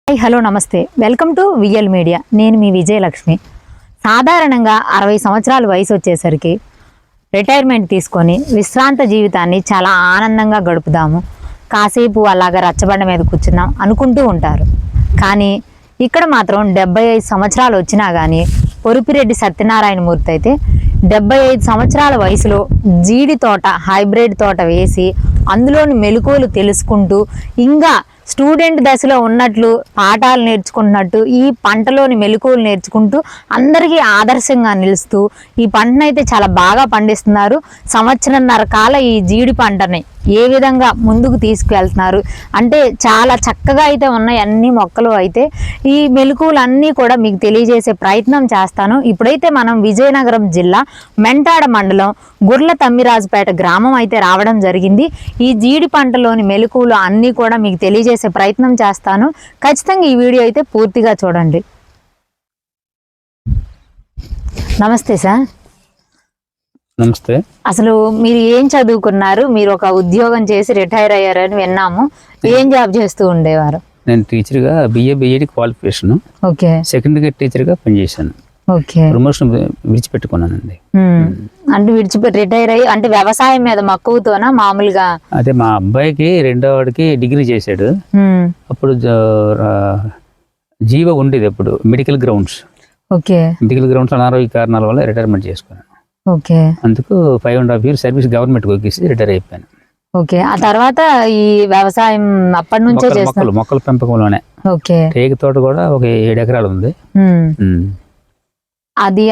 Hello నమస్తే, welcome to VL media. నేను మీ విజయలక్ష్మి. సాధారణంగా 60 సంవత్సరాల వయసు వచ్చేసరికి రిటైర్మెంట్ తీసుకొని విశ్రాంత జీవితాన్ని చాలా ఆనందంగా గడుపుదాము, కాసేపు అలాగా రచ్చబండ మీద కూర్చుందాం అనుకుంటూ ఉంటారు. కానీ ఇక్కడ మాత్రం 75 సంవత్సరాలు వచ్చినా కానీ పొరుపిరెడ్డి సత్యనారాయణ మూర్తి అయితే 75 సంవత్సరాల వయసులో జీడి తోట, హైబ్రిడ్ తోట వేసి అందులోని మెలకువలు తెలుసుకుంటూ ఇంకా స్టూడెంట్ దశలో ఉన్నట్లు పాఠాలు నేర్చుకుంటున్నట్టు ఈ పంటలోని మెలకువలు నేర్చుకుంటూ అందరికీ ఆదర్శంగా నిలుస్తూ ఈ పంటనైతే చాలా బాగా పండిస్తున్నారు. సంవత్సరంన్నర కాల ఈ జీడి పంటని ఏ విధంగా ముందుకు తీసుకువెళ్తున్నారు అంటే చాలా చక్కగా అయితే ఉన్నాయి అన్ని మొక్కలు. అయితే ఈ మెలకువలు అన్నీ కూడా మీకు తెలియజేసే ప్రయత్నం చేస్తాను. ఇప్పుడైతే మనం విజయనగరం జిల్లా మెంటాడ మండలం గుర్ల తమ్మిరాజుపేట గ్రామం అయితే రావడం జరిగింది. ఈ జీడి పంటలోని మెలకువలు అన్నీ కూడా మీకు తెలియజేసే ప్రయత్నం చేస్తాను. ఖచ్చితంగా ఈ వీడియో అయితే పూర్తిగా చూడండి. నమస్తే సార్. నమస్తే. అసలు మీరు ఏం చదువుకున్నారు? మీరు ఒక ఉద్యోగం చేసి రిటైర్ అయ్యారని విన్నాము. ఏం జాబ్ చేస్తూ ఉండేవారు? నేను టీచర్గా BEd qualification, okay, second grade టీచర్గా పనిచేశాను. ఓకే, ప్రమోషన్ విడిచిపెట్టుకున్నానండి. అంటే రిటైర్ అయ్యి అంటే వ్యవసాయం మీద మక్కువతోనా మామూలుగా? అదే మా అబ్బాయికి రెండో వాడికి డిగ్రీ చేశాడు. అప్పుడు జీవ ఉండేది అప్పుడు medical grounds. Okay, medical grounds అనారోగ్య కారణాల వల్ల రిటైర్మెంట్ చేసుకున్నాను. ఓకే, అందుకు 5.5 years సర్వీస్ గవర్నమెంట్కి వచ్చేసి రిటైర్ అయిపోయాను. ఓకే, ఆ తర్వాత ఈ వ్యవసాయం అప్పటి నుంచే చేస్తాను. మొక్కల పెంపకంలోనే. ఓకే, టేకు తోట కూడా ఒక 7 ఎకరాలు ఉంది. అది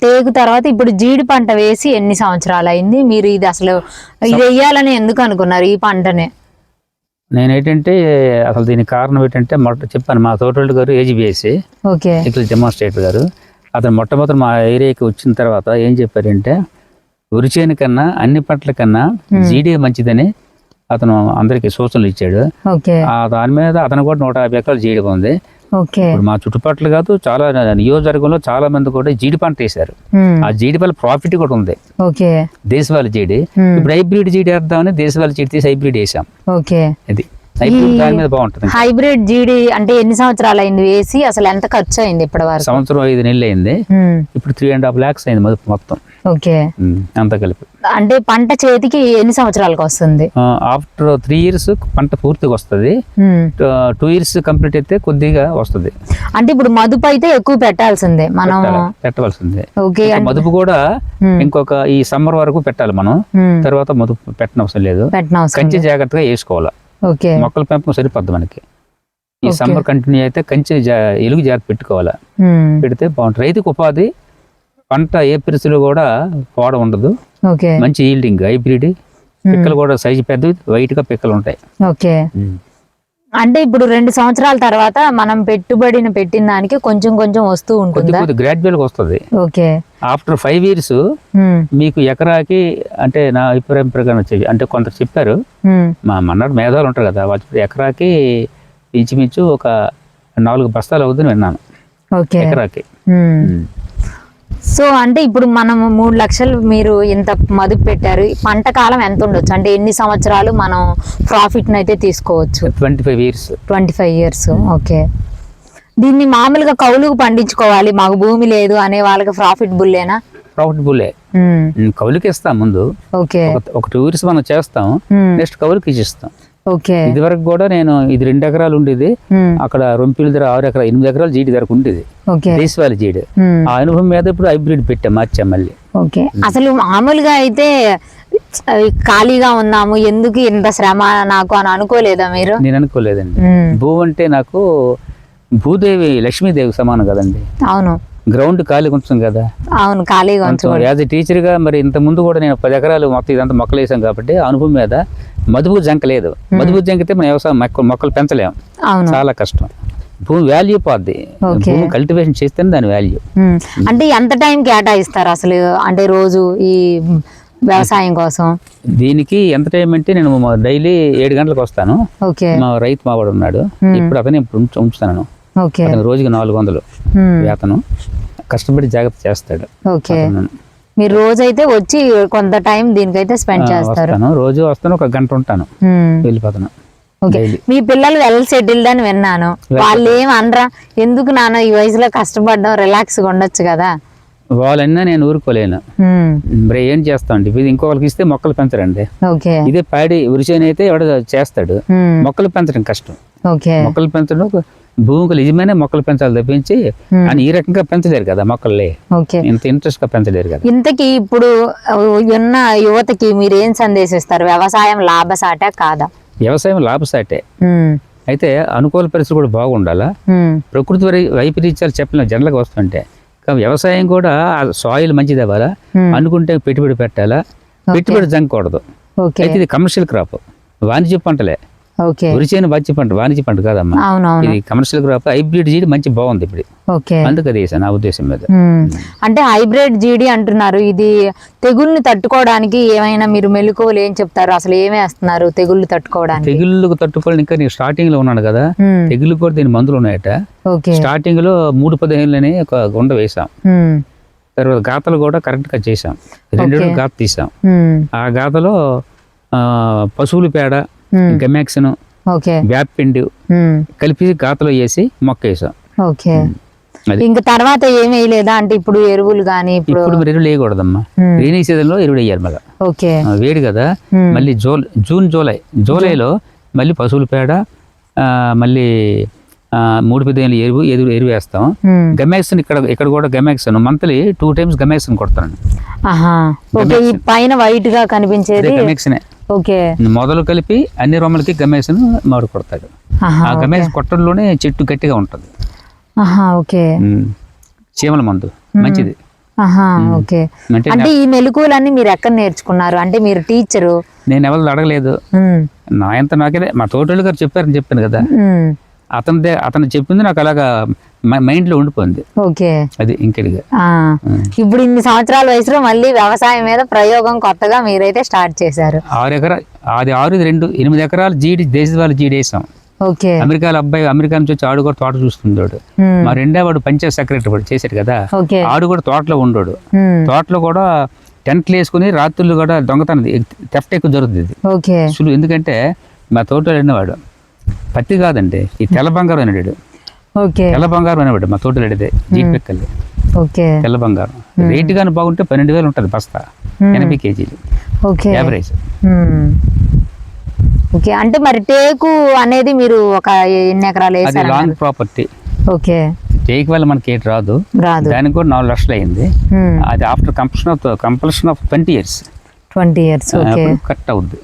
టేకు తర్వాత ఇప్పుడు జీడి పంట వేసి ఎన్ని సంవత్సరాలు అయింది? మీరు ఇది అసలు ఇది వేయాలని ఎందుకు అనుకున్నారు ఈ పంటనే? నేనేంటంటే అసలు దీనికి కారణం ఏంటంటే చెప్పాను, మా తోటోళ్ళు గారు ఏజీబీఎస్సీ డెమాన్స్ట్రేటర్ గారు, అతను మొట్టమొదటి మా ఏరియాకి వచ్చిన తర్వాత ఏం చెప్పారంటే వరిచేను కన్నా అన్ని పంటల కన్నా జీడి మంచిదని అతను అందరికి సూచనలు ఇచ్చాడు. దాని మీద అతను కూడా 150 ఎకరాలు జీడి ఉంది. ఇప్పుడు మా చుట్టుపక్కల కాదు, చాలా నియోజకవర్గంలో చాలా మంది కూడా జీడి పంట వేశారు. ఆ జీడి వల్ల ప్రాఫిట్ కూడా ఉంది. దేశవాళీ జీడి ఇప్పుడు హైబ్రిడ్ జీడి వేద్దామని దేశవాళీ జీడి తీసి హైబ్రిడ్ వేసాం. అది దాని మీద బాగుంటుంది. హైబ్రిడ్ జీడి అంటే ఎన్ని సంవత్సరాలు అయింది వేసి? అసలు ఎంత ఖర్చు అయింది ఇప్పటి వరకు? సంవత్సరం 5 నెలలు అయింది. ఇప్పుడు 3.5 lakhs అయింది మొత్తం. ఓకే, అంతా కలిపి. అంటే పంట చేతికి ఎన్ని సంవత్సరాలకు వస్తుంది? ఆఫ్టర్ 3 years పంట పూర్తిగా వస్తుంది. 2 years కంప్లీట్ అయితే కొద్దిగా వస్తుంది. అంటే ఇప్పుడు మదుపు అయితే ఎక్కువ పెట్టాల్సిందే, మనం పెట్టవలసిందే. మదుపు కూడా ఇంకొక ఈ సమ్మర్ వరకు పెట్టాలి మనం. తర్వాత మదుపు పెట్టనవసరం లేదు. కంచె జాగ్రత్తగా వేసుకోవాలి. మొక్కల పెంపకం సరిపోద్ది మనకి. ఈ సమ్మర్ కంటిన్యూ అయితే కంచె ఎలుగు జాగ్రత్త పెట్టుకోవాలా, పెడితే బాగుంటుంది. రైతుకు ఉపాధి, పంట ఏ పరిస్థితులు కూడా పోవడం ఉండదు. మంచి ఈల్డింగ్, హైబ్రిడ్ పిక్కలు కూడా సైజు పెద్ద వైట్ గా పిక్కలు ఉంటాయి. ఓకే, అంటే ఇప్పుడు 2 సంవత్సరాల తర్వాత మనం పెట్టిన దానికి కొంచెం కొంచెం వస్తూ ఉంటుంది, గ్రాడ్యువల్ గా వస్తుంది. ఓకే, ఆఫ్టర్ 5 years మీకు ఎకరాకి అంటే నా అభిప్రాయం ప్రకారం వచ్చేది అంటే కొంత చెప్పారు, మా మన్నాడు మేధావులు ఉంటారు కదా, వాళ్ళు ఎకరాకి ఇంచుమించు ఒక 4 బస్తాలు అవుతుందని విన్నాను ఎకరాకి. సో అంటే ఇప్పుడు మనం 3 లక్షలు మీరు ఇంత మదుపు పెట్టారు, పంట కాలం ఎంత ఉండొచ్చు అంటే ఎన్ని సంవత్సరాలు మనం ప్రాఫిట్ అయితే తీసుకోవచ్చు? 25 years. ఓకే, దీన్ని మామూలుగా కౌలుకు పండించుకోవాలి, మాకు భూమి లేదు అనే వాళ్ళకి ప్రాఫిట్ బుల్లేనా? ప్రాఫిట్ బుల్లే. కౌలుకి ఇస్తాం ముందు. ఓకే, ఒక 2 years మనం చేస్తాం, నెక్స్ట్ కౌలుకి ఇచ్చిస్తాం. ఓకే, ఇది వరకు కూడా నేను ఇది 2 ఎకరాలు ఉండేది, అక్కడ రొంపిల ధర 6 ఎకరాలు 8 ఎకరాలు జీడి ధరకు ఉండేది, దేశవాళీ జీడి. ఆ అనుభవం మీద ఇప్పుడు హైబ్రిడ్ మార్చాం మళ్ళీ. ఓకే, అసలు మామూలుగా అయితే ఖాళీగా ఉన్నాము, ఎందుకు ఇంత శ్రమ నాకు అని అనుకోలేదా మీరు? నేను అనుకోలేదండి. భూ అంటే నాకు భూదేవి లక్ష్మీదేవి సమానం కదండి. అవును, గ్రౌండ్ ఖాళీగా ఉంచాం కదా. అవును, ఖాళీగా యాజ్ ఎ టీచర్ గా మరి ఇంత ముందు కూడా నేను 10 ఎకరాలు మొత్తం ఇదంతా మొక్కలు వేసాం కాబట్టి అనుభవం మీద మదుపు జంక లేదు. మదుపు జంకితే మన వ్యవసాయం మొక్కలు పెంచలేము, చాలా కష్టం. భూమి వాల్యూ పోద్ది, భూమి కల్టివేషన్ చేస్తేనే దాని వాల్యూ. అంటే ఎంత టైం కేటాయిస్తారు అసలు అంటే రోజు ఈ వ్యవసాయం కోసం? దీనికి ఎంత టైం అంటే నేను డైలీ 7 గంటలకు వస్తాను. మా రైతు మావాడు ఉన్నాడు, ఇప్పుడు అతనే ఉంచుతాను. రోజుకి 400 వేతనం, కష్టపడి జాగ్రత్త చేస్తాడు. మీరు రోజైతే వచ్చి కొంత టైం దీనికైతే స్పెండ్ చేస్తారు? రోజు వస్తాను, 1 గంట ఉంటాను, వెళ్ళిపోతాను. ఓకే. డైలీ. మీ పిల్లలు వెల్ సెటిల్డ్ అని విన్నాను. వాళ్ళు ఏం అనరా, ఎందుకు నాన్న ఈ వయసులో కష్టపడడం, రిలాక్స్గా ఉండొచ్చు కదా? వాళ్ళన్నా నేను ఊరుకోలేను. మరి ఏం చేస్తామండి, ఇది ఇంకొకరికి ఇస్తే మొక్కలు పెంచరండి. ఓకే. ఇదే పాడి వృషిని అయితే ఎవడ చేస్తాడు, మొక్కలు పెంచడం కష్టం. ఓకే. మొక్కలు పెంచడం భూమికి నిజమైన మొక్కలు పెంచాలి తప్పించి అని ఈ రకంగా పెంచలేరు కదా మొక్కలే. ఓకే. ఇంత ఇంట్రెస్ట్ గా పెంచలేరు కదా. ఇంతకీ ఇప్పుడు ఉన్న యువతకి మీరు ఏం సందేశిస్తారు? వ్యవసాయం లాభసాటే కాదా? వ్యవసాయం లాభసాటే, అయితే అనుకూల పరిస్థితులు కూడా బాగుండాలా. ప్రకృతి వైపరీత్యాలు చెప్పలేము జనరల్గా వస్తుంటే. కానీ వ్యవసాయం కూడా సాయిల్ మంచిది అవ్వాలా, అనుకుంటే పెట్టుబడి పెట్టాలా, పెట్టుబడి జంగకూడదు. అయితే ఇది కమర్షియల్ క్రాప్, వాణిజ్య పంటలే. ఓకే. వరిచేను వాణిజ్య పంట కాదమ్మా, ఇది కమర్షియల్ క్రాప్. హైబ్రిడ్ జీడి మంచి బాగుంది ఇప్పుడు. ఓకే. అందుకు అది నా ఉద్దేశం మీద. అంటే హైబ్రిడ్ జీడి అంటున్నారు, ఇది తెగుల్ని తట్టుకోవడానికి ఏమైనా మీరు మెలకువలు ఏం చెప్తారు? అసలు ఏమి వేస్తున్నారు తెగుళ్ళు తట్టుకోవడానికి? తెగుళ్ళకు తట్టుకోవడానికి ఇంకా నేను స్టార్టింగ్ లో ఉన్నాను కదా, తెగుళ్ళు కూడా దీని మందులు ఉన్నాయట. స్టార్టింగ్ లో 3-15 ఒక గుండ వేసాం, తర్వాత గాతలు కూడా కరెక్ట్ గా చేసాం, 2 గాత తీసాం. ఆ గాతలో పశువుల పేడ, గమాక్సిన్, వేపపిండి కలిపి గాతలో వేసి మొక్క వేసాం. ఓకే. ఇంకా తర్వాత ఏమి వేయలేదా? అంటే ఇప్పుడు ఎరువులు గానీ ఇప్పుడు ఎరువులు వేయకూడదమ్మా, రైనీ సీజన్ లో ఎరువులు వేయాలి మళ్ళీ. ఓకే. వేడి కదా, మళ్ళీ జూలైలో మళ్ళీ పశువుల పేడ, మళ్ళీ 3-15 ఎరువు వేస్తాం. గమాక్సిన్ ఇక్కడ కూడా గమాక్సిన్ మంత్లీ 2 times గమాక్సిన్ కొడతాను. పైన వైట్ గా కనిపించేది గమాక్సినే. ఓకే. మొదలు కలిపి అన్ని రొమ్మలకి గమాక్సిన్ మాడు కొడతాడు. ఆ గమాక్సిన్ కొట్టడంలోనే చెట్టు గట్టిగా ఉంటుంది. ఓకే. చీమల మందు మంచిది. ఓకే. అంటే ఈ మెలకువలన్నీ మీరు ఎక్కడ నేర్చుకున్నారు? అంటే మీరు టీచరు? నేను ఎవరు అడగలేదు, నాకే మా తోటోళ్ళు గారు చెప్పారని చెప్పాను కదా, అతను చెప్పింది నాకు అలాగా మైండ్ లో ఉండిపోయింది. ఓకే. అది ఇంకెడిగా. ఇప్పుడు ఇన్ని సంవత్సరాల వయసులో మళ్ళీ వ్యవసాయం మీద ప్రయోగం కొత్తగా మీరైతే స్టార్ట్ చేశారు. 6 ఎకరాలు, అది 8 ఎకరాలు జీడి, దేశవాళీ జీడి వేసాం. ఓకే. అమెరికా నుంచి వచ్చి ఆడు కూడా తోట చూస్తుండోడు. మా వాడు పంచాయత్ సెక్రటరీ కూడా చేశాడు కదా, ఆడు కూడా తోటలో ఉండోడు. తోటలో కూడా టెంట్లు వేసుకుని రాత్రులు కూడా దొంగతనం థెఫ్ట్ ఎక్కువ జరుగుతుంది. ఎందుకంటే మా తోటలో వెళ్ళినవాడు పత్తి కాదండి, ఈ తెల్ల బంగారం అనేవాడు. తెల్ల బంగారం అనేవాడు మా తోటలో అడితే జీపెక్కల్లి. తెల్ల బంగారం రేటు కానీ బాగుంటే 12,000 ఉంటుంది బస్తా, 80 kg యావరేజ్. ఓకే. అంటే మరి టేకు అనేది మీరు ఒక ఎన్ని ఎకరాలు వేసారు? అది లాంగ్ ప్రాపర్టీ. ఓకే. టేక్ వల్ల మనకి ఏటి రాదు, దానికి కూడా 4 లక్షలు అయింది. అది after compulsion of 20 years cut అవుద్ది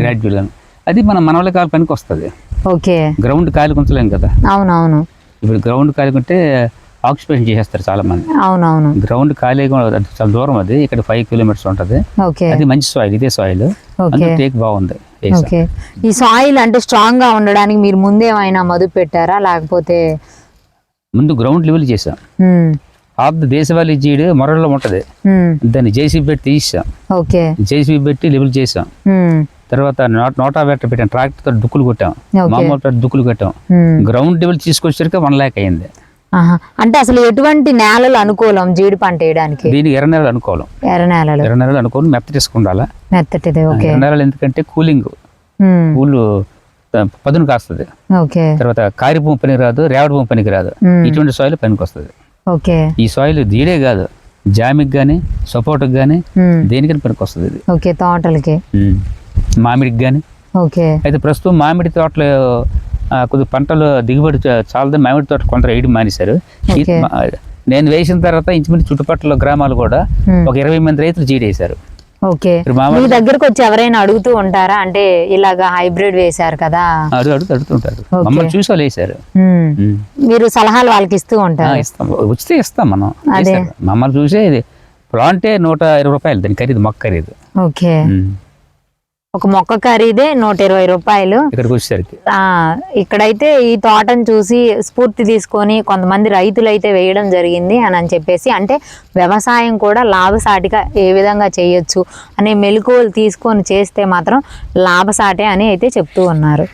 గ్రాడ్యువల్. అది మన వాళ్ళ కాలు పనికి వస్తుంది. ఓకే. గ్రౌండ్ కాలి కొంచలేం కదా. అవునవును. ఇప్పుడు గ్రౌండ్ కాలికుంటే ఆక్యుపేషన్ చేసేస్తారు చాలా మంది. అవునవును. గ్రౌండ్ ఖాళీ చాలా దూరం, అది ఇక్కడ 5 kilometers ఉంటది. అది మంచి సాయిల్, ఇదే సాయిల్, టేక్ బాగుంది. ఈ సాయిల్ అంటే స్ట్రాంగ్ గా ఉండడానికి మీరు ముందేమైనా మదుపు పెట్టారా, లేకపోతే ముందు గ్రౌండ్ లెవెల్ చేసాం. దేశవాళీ జీడి మొరల్లో ఉంటది, దాన్ని జేసీబీ పెట్టి తీసాం. జేసీబీ పెట్టి లెవెల్ చేసాం. తర్వాత నోటా వెటర్ పెట్టాం, ట్రాక్టర్ తో దుక్కులు కొట్టాం, మామూలు దుక్కులు కొట్టాం. గ్రౌండ్ లెవెల్ తీసుకొచ్చేసరికి 1 lakh అయింది. అంటే అసలు ఎటువంటి నేలలు అనుకూలం జీడి పంట వేయడానికి? దీనికి ఎర్ర నేలలు అనుకూలం. ఎర్ర నేలలు అనుకూలం, మెత్తటిసుకుండాలా. ఎర్ర నేలలు ఎందుకంటే కూలింగ్, పూలు పదును కాస్తుంది. తర్వాత కారి భూమి పనికి రాదు, రేవడి భూమి పనికి రాదు, ఇటువంటి సాయిల్ పనికి వస్తుంది. ఈ సాయిల్ దీడే కాదు, జామికి గానీ, సపోర్ట్కి గానీ, దేనికని పనికి వస్తుంది ఇది. తోటలకి, మామిడికి గానీ. అయితే ప్రస్తుతం మామిడి తోటలో కొద్ది పంటలు దిగుబడి చాలదని మామిడి తోట కొంత వేయడం మానేశారు. నేను వేసిన తర్వాత ఇంచుమించు చుట్టుపక్కల గ్రామాలు కూడా ఒక 20 మంది రైతులు జీడేశారు. మీ దగ్గరకు వచ్చి ఎవరైనా అడుగుతూ ఉంటారా? అంటే ఇలాగా హైబ్రిడ్ వేశారు కదా, అడుగుతుంటారు. మమ్మల్ని చూసి వాళ్ళు వేశారు. మీరు సలహాలు వాళ్ళకి ఇస్తూ ఉంటారు? ఉచితే ఇస్తాం మనం. మమ్మల్ని చూసే ప్లాంటే 120 రూపాయలు దాని ఖరీదు, మొక్క ఖరీదు. ఓకే. ఒక మొక్క ఖరీదే 120 రూపాయలు. ఇక్కడికి వచ్చేసరికి ఇక్కడైతే ఈ తోటను చూసి స్ఫూర్తి తీసుకొని కొంతమంది రైతులు అయితే వేయడం జరిగింది అని చెప్పేసి, అంటే వ్యవసాయం కూడా లాభసాటిగా ఏ విధంగా చేయొచ్చు అనే మెలకువలు తీసుకొని చేస్తే మాత్రం లాభసాటే అని అయితే చెప్తూ ఉన్నారు.